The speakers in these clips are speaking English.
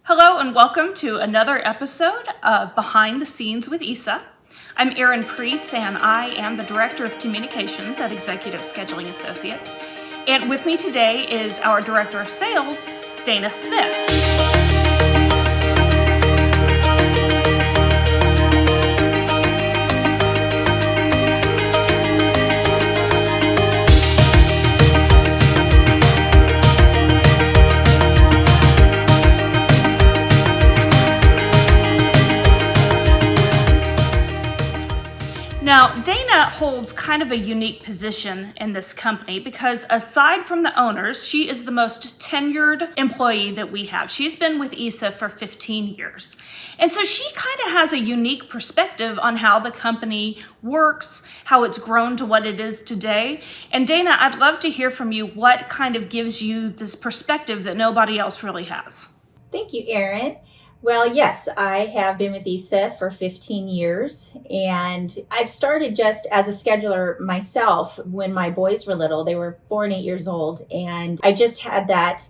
Hello and welcome to another episode of Behind the Scenes with ESA. I'm Erin Pruetz and I am the Director of Communications at Executive Scheduling Associates. And with me today is our Director of Sales, Dana Smith. Now, Dana holds kind of a unique position in this company because aside from the owners, she is the most tenured employee that we have. She's been with ESA for 15 years. And so she kind of has a unique perspective on how the company works, how it's grown to what it is today. And Dana, I'd love to hear from you what kind of gives you this perspective that nobody else really has. Thank you, Erin. Well, yes, I have been with ESA for 15 years, and I've started just as a scheduler myself when my boys were little. They were 4 and 8 years old, and I just had that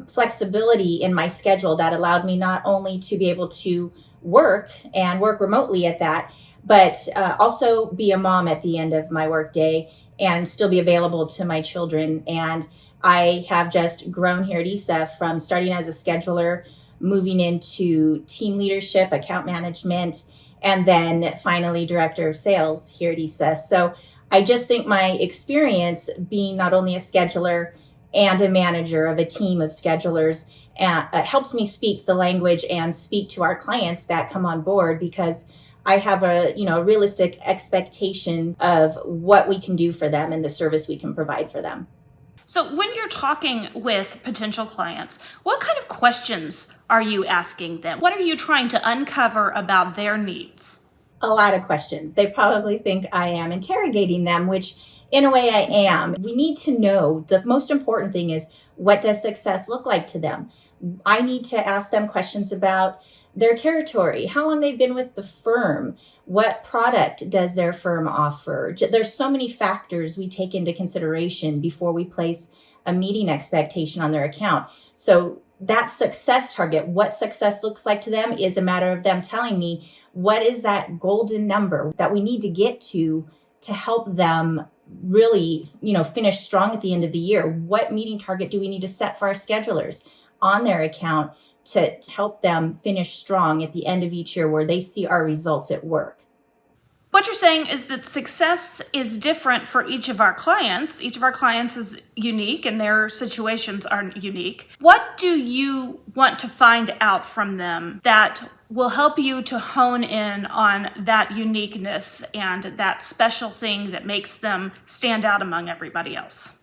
flexibility in my schedule that allowed me not only to be able to work and work remotely at that, but also be a mom at the end of my workday and still be available to my children. And I have just grown here at ESA from starting as a scheduler, moving into team leadership, account management, and then finally director of sales here at ESA. So I just think my experience being not only a scheduler and a manager of a team of schedulers helps me speak the language and speak to our clients that come on board, because I have a realistic expectation of what we can do for them and the service we can provide for them. So when you're talking with potential clients, what kind of questions are you asking them? What are you trying to uncover about their needs? A lot of questions. They probably think I am interrogating them, which in a way I am. We need to know, the most important thing is, what does success look like to them? I need to ask them questions about their territory, how long they've been with the firm, what product does their firm offer. There's so many factors we take into consideration before we place a meeting expectation on their account. So that success target, what success looks like to them, is a matter of them telling me what is that golden number that we need to get to help them really, finish strong at the end of the year. What meeting target do we need to set for our schedulers on their account to help them finish strong at the end of each year, where they see our results at work? What you're saying is that success is different for each of our clients. Each of our clients is unique and their situations are unique. What do you want to find out from them that will help you to hone in on that uniqueness and that special thing that makes them stand out among everybody else?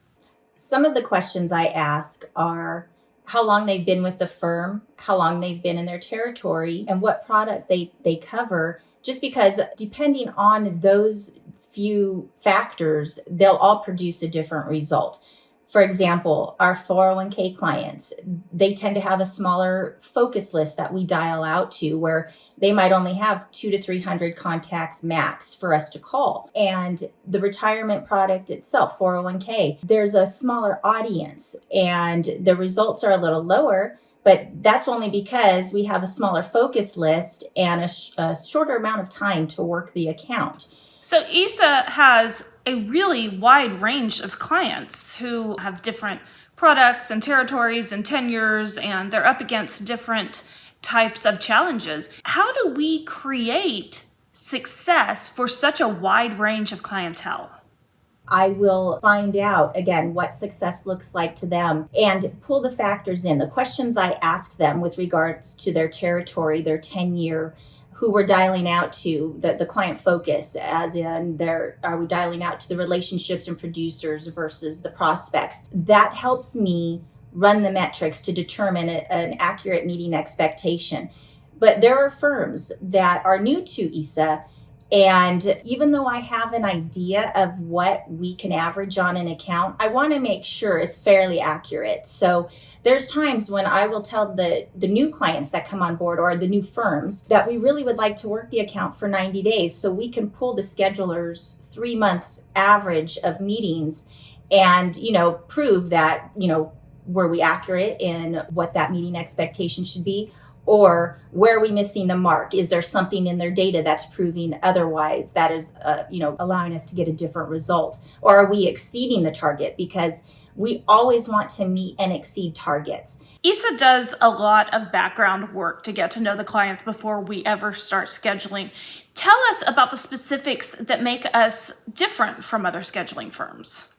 Some of the questions I ask are how long they've been with the firm, how long they've been in their territory, and what product they cover, just because depending on those few factors, they'll all produce a different result. For example, our 401k clients, they tend to have a smaller focus list that we dial out to, where they might only have 200 to 300 contacts max for us to call. And the retirement product itself, 401k, there's a smaller audience and the results are a little lower, but that's only because we have a smaller focus list and a shorter amount of time to work the account. So ESA has a really wide range of clients who have different products and territories and tenures, and they're up against different types of challenges. How do we create success for such a wide range of clientele? I will find out, again, what success looks like to them and pull the factors in. The questions I ask them with regards to their territory, their tenure, who we're dialing out to, the client focus, as in are we dialing out to the relationships and producers versus the prospects? That helps me run the metrics to determine an accurate meeting expectation. But there are firms that are new to ESA, and even though I have an idea of what we can average on an account, I want to make sure it's fairly accurate. So there's times when I will tell the new clients that come on board, or the new firms, that we really would like to work the account for 90 days so we can pull the scheduler's 3 months average of meetings and, prove that, were we accurate in what that meeting expectation should be? Or where are we missing the mark? Is there something in their data that's proving otherwise that is, allowing us to get a different result? Or are we exceeding the target? Because we always want to meet and exceed targets. ESA does a lot of background work to get to know the clients before we ever start scheduling. Tell us about the specifics that make us different from other scheduling firms.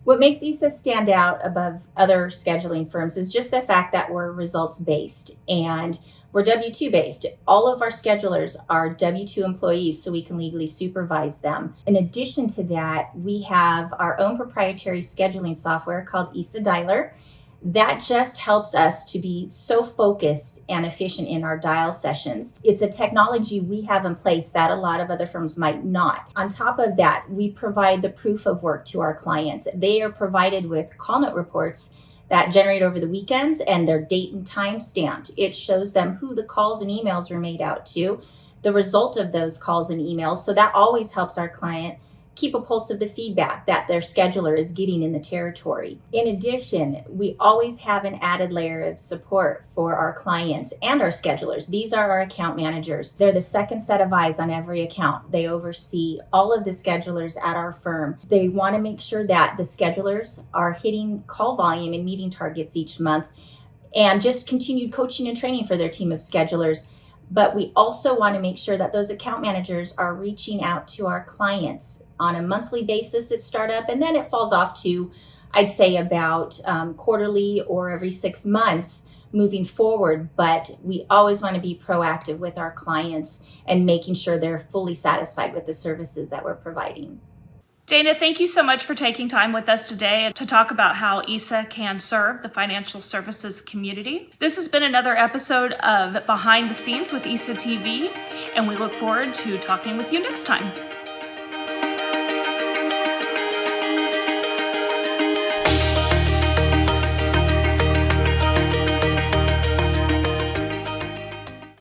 What makes ESA stand out above other scheduling firms is just the fact that we're results based and we're W-2 based. All of our schedulers are W-2 employees, so we can legally supervise them. In addition to that, we have our own proprietary scheduling software called ESA Dialer. That just helps us to be so focused and efficient in our dial sessions. It's a technology we have in place that a lot of other firms might not. On top of that, we provide the proof of work to our clients. They are provided with call note reports that generate over the weekends and their date and time stamped. It shows them who the calls and emails were made out to, the result of those calls and emails. So that always helps our client keep a pulse of the feedback that their scheduler is getting in the territory. In addition, we always have an added layer of support for our clients and our schedulers. These are our account managers. They're the second set of eyes on every account. They oversee all of the schedulers at our firm. They want to make sure that the schedulers are hitting call volume and meeting targets each month and just continued coaching and training for their team of schedulers. But we also want to make sure that those account managers are reaching out to our clients on a monthly basis at startup, and then it falls off to, I'd say, about quarterly or every 6 months moving forward. But we always want to be proactive with our clients and making sure they're fully satisfied with the services that we're providing. Dana, thank you so much for taking time with us today to talk about how ESA can serve the financial services community. This has been another episode of Behind the Scenes with ESA TV, and we look forward to talking with you next time.